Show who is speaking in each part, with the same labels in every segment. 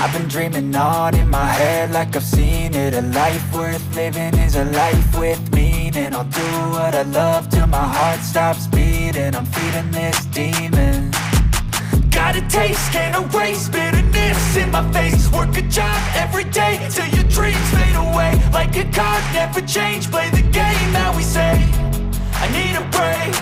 Speaker 1: I've been dreaming on in my head like I've seen it. A life worth living is a life with meaning. I'll do what I love till my heart stops beating. I'm feeding this demon. Got a taste, can't erase bitterness in my face. Work a job every day till your dreams fade away. Like a card, never change, play the game that we say. I need a break.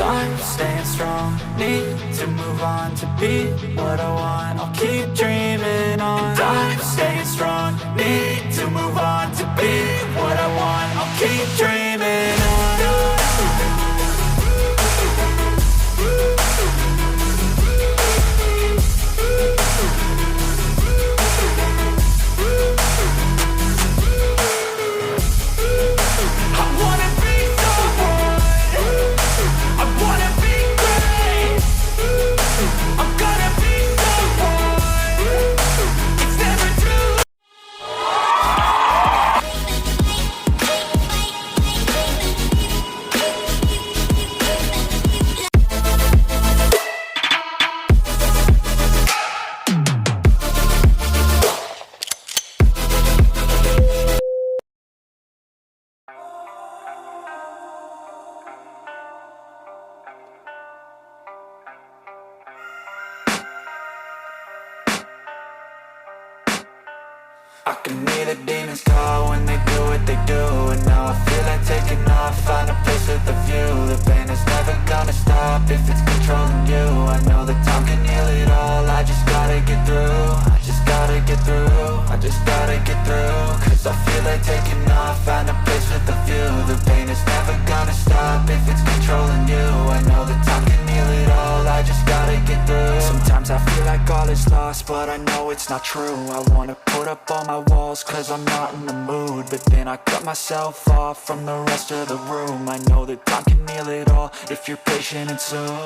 Speaker 1: I'm staying strong, need to move on to be what I want. I'll keep dreaming on. I'm staying strong, need to move on to be what I want. I'll keep dreaming on. I can hear the demons call when they do what they do. And now I feel like taking off, find a place with a view. The pain is never gonna stop if it's controlling you. I know that time can heal it all, I just gotta get through. I just gotta get through, I just gotta get through. Cause I feel like taking off, find a place with a view. The pain is never gonna stop if it's controlling you. I know that time can heal it all, I just gotta get through. Sometimes I feel like all is lost, but I know it's not true. I wanna put up all my walls cause I'm not in the mood, but then I cut myself off from the rest of the room. I know that time can heal it all if you're patient and soon.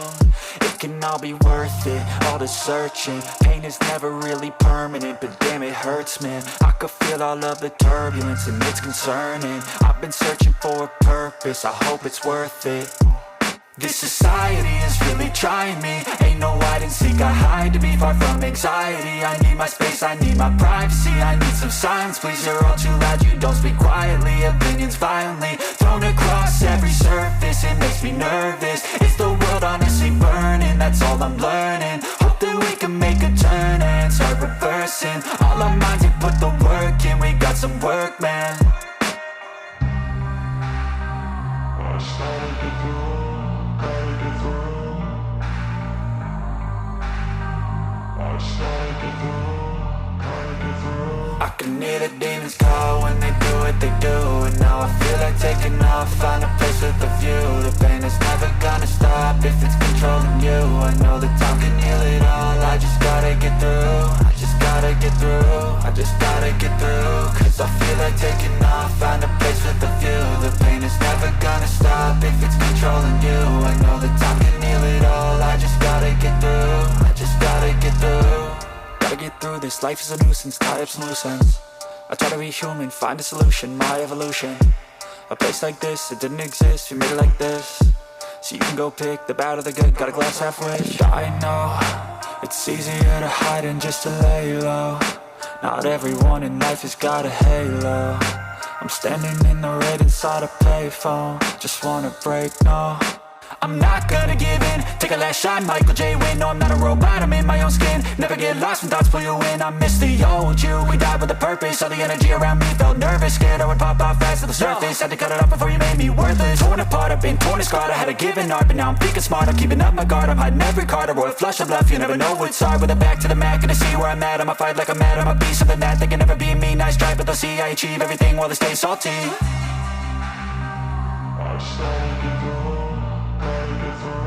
Speaker 1: It can all be worth it, all the searching. Pain is never really permanent, but damn it hurts, man. I could feel all of the turbulence and it's concerning. I've been searching for a purpose, I hope it's worth it. This society is really trying me. Ain't no hide and seek, I hide to be far from anxiety. I need my space, I need my privacy. I need some silence, please, you're all too loud. You don't speak quietly, opinions violently thrown across every surface. It makes me nervous, is the world honestly burning? That's all I'm learning. Hope that we can make a turn and start reversing. All our minds, we put the work in, we got some work, man. I started to grow. I can hear the demons call when they do what they do. And now I feel like taking off, find a place with a view. The pain is never gonna stop if it's controlling you. I know that time can heal it all, I just gotta get through. I just gotta get through, I just gotta get through. Cause I feel like taking off, find a place with a view. The pain is never gonna stop if it's controlling you. I know that time can heal it all, I just gotta get through. I just gotta get through. Gotta get through this, life is a nuisance, tie up some loose ends. I try to be human, find a solution, my evolution. A place like this, it didn't exist, we made it like this. So you can go pick the bad or the good, got a glass halfway. I know, it's easier to hide than just to lay low. Not everyone in life has got a halo. I'm standing in the red inside a payphone. Just wanna break, no, I'm not gonna give in. Take a last shot, Michael J. Win. No, I'm not a robot, I'm in my own skin. Never get lost when thoughts pull you in. I miss the old you, we died with a purpose. All the energy around me felt nervous, scared I would pop off fast to the surface. Had to cut it off before you made me worthless. Torn apart, I've been torn and scarred. I had a given art, but now I'm thinking smart. I'm keeping up my guard, I'm hiding every card. A royal flush of love, you never know what's hard. With a back to the mat, gonna see where I'm at. I'ma fight like I'm mad, I'ma be something that they can never be me. Nice try, but they'll see I achieve everything while they stay salty. I started to grow, gotta get through.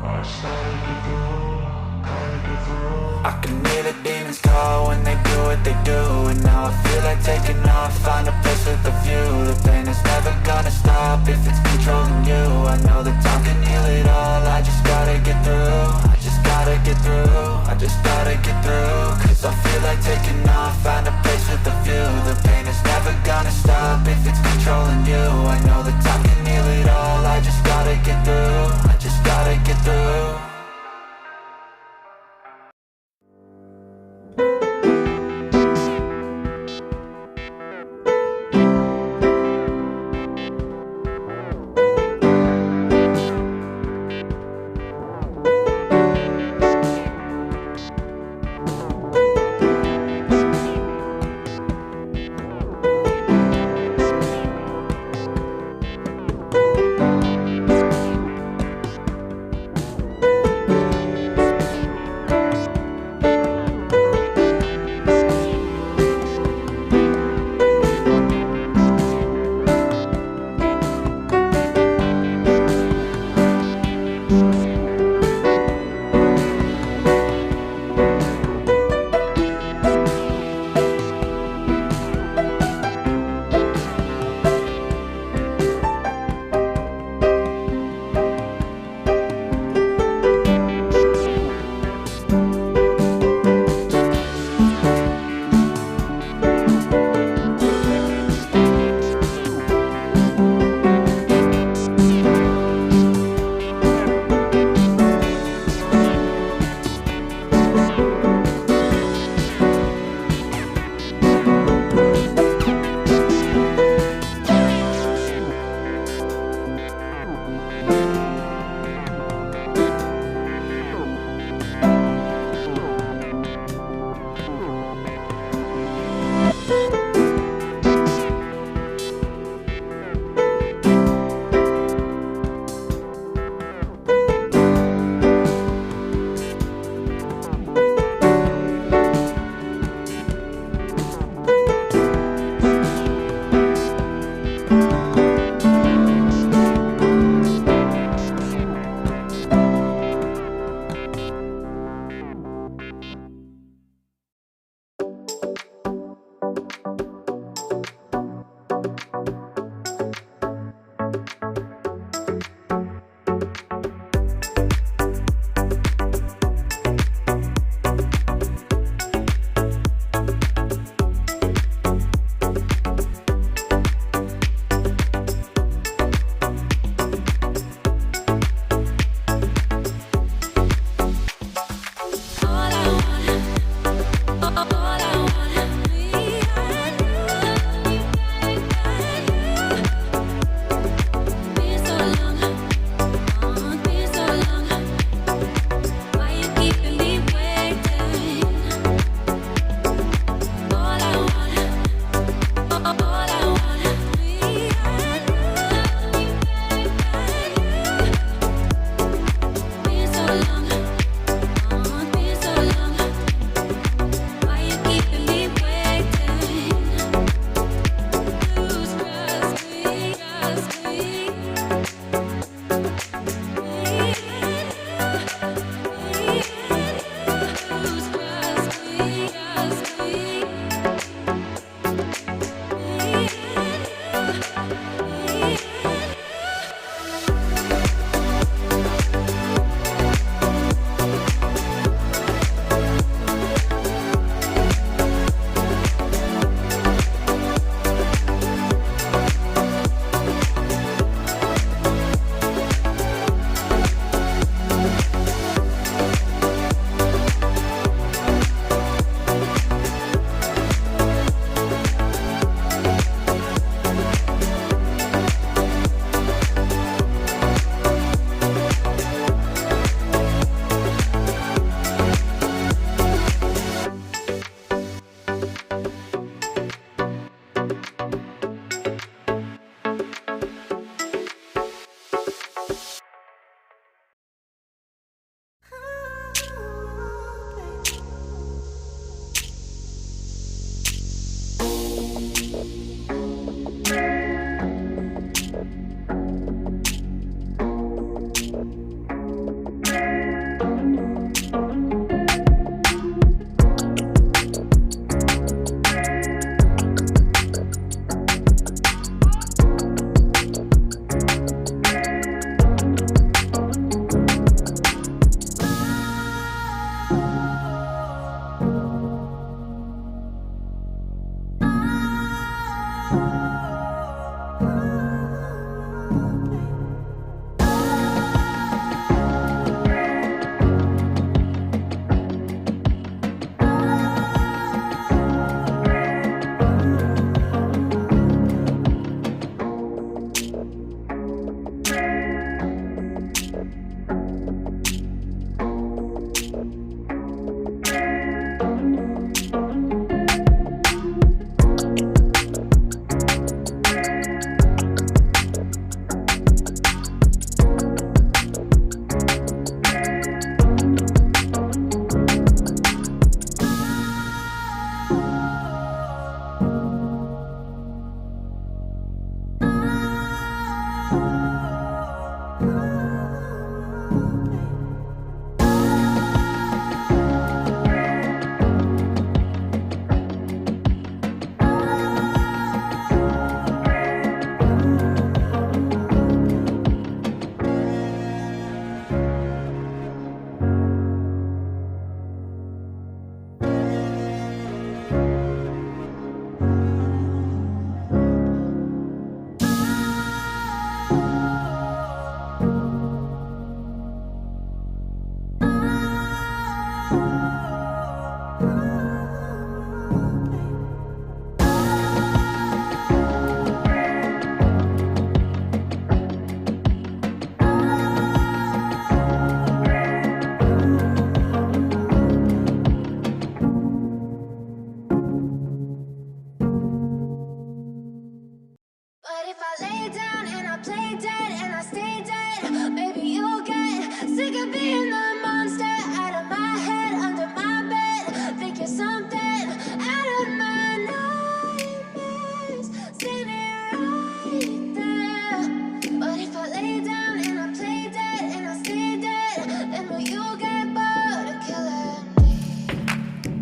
Speaker 1: I started to grow, gotta get through. I can hear the demons call when they do what they do. And now I feel like taking off, find a place with a view. The pain is never gonna stop if it's controlling you. I know that time can heal it all, I just gotta get through. I just gotta get through, I just gotta get through. Cause I feel like taking off, find a place with a view. The pain is never gonna stop if it's controlling you. I know that time can heal it all, I just gotta get through. I just gotta get through.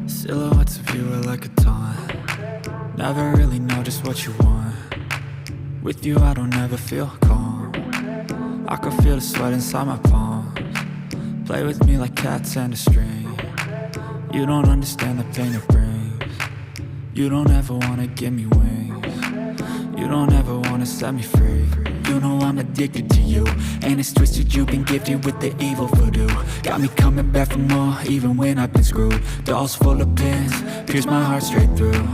Speaker 1: Silhouettes of you are like a taunt. Never really know just what you want. With you I don't ever feel calm. I can feel the sweat inside my palms. Play with me like cats and a string. You don't understand the pain it brings. You don't ever wanna give me wings. You don't ever wanna set me free. You know I'm addicted to you, and it's twisted, you've been gifted with the evil voodoo. Got me coming back for more, even when I've been screwed. Dolls full of pins, pierce my heart straight through.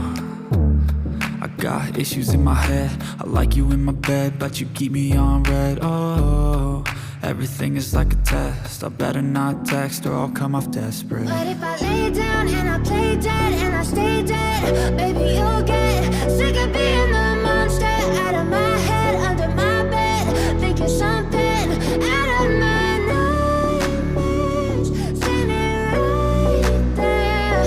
Speaker 1: I got issues in my head, I like you in my bed, but you keep me on red. Oh, everything is like a test, I better not text or I'll come off desperate.
Speaker 2: But if I lay down and I play dead and I stay dead, baby you'll get sick of being the monster out of my head, under my bed, thinking something out of my nightmares, standing right there.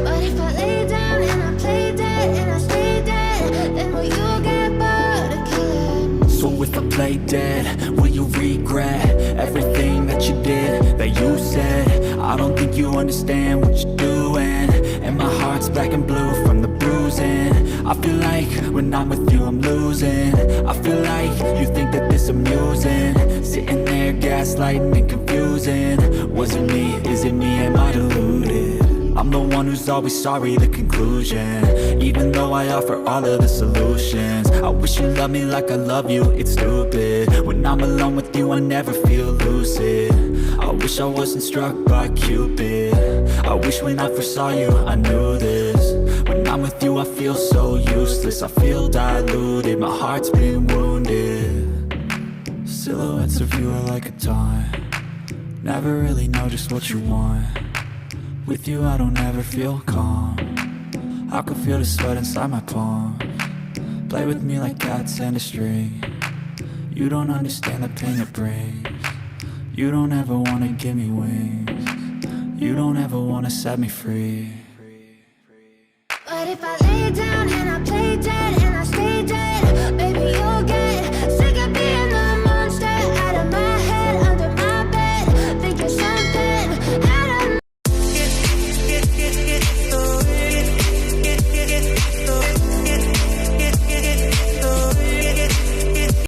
Speaker 2: But if I lay down and I play dead and I stay dead, then will you get bored of killing me?
Speaker 1: So if I play dead, will you regret everything that you did, that you said? I don't think you understand what you're doing, and my heart's black and blue from the bruising. I feel like when I'm with you I'm losing. I feel like you think that this amusing, sitting there gaslighting and confusing. Was it me? Is it me? Am I deluded? I'm the one who's always sorry, the conclusion. Even though I offer all of the solutions, I wish you loved me like I love you, it's stupid. When I'm alone with you I never feel lucid. I wish I wasn't struck by Cupid. I wish when I first saw you I knew this. When I'm with you I feel so useless, I feel diluted, my heart's been wounded. Silhouettes of you are like a taunt, never really know just what you want. With you I don't ever feel calm, I can feel the sweat inside my palms. Play with me like cats and a string, you don't understand the pain it brings. You don't ever wanna give me wings, you don't ever wanna set me free.
Speaker 2: But if I lay down and I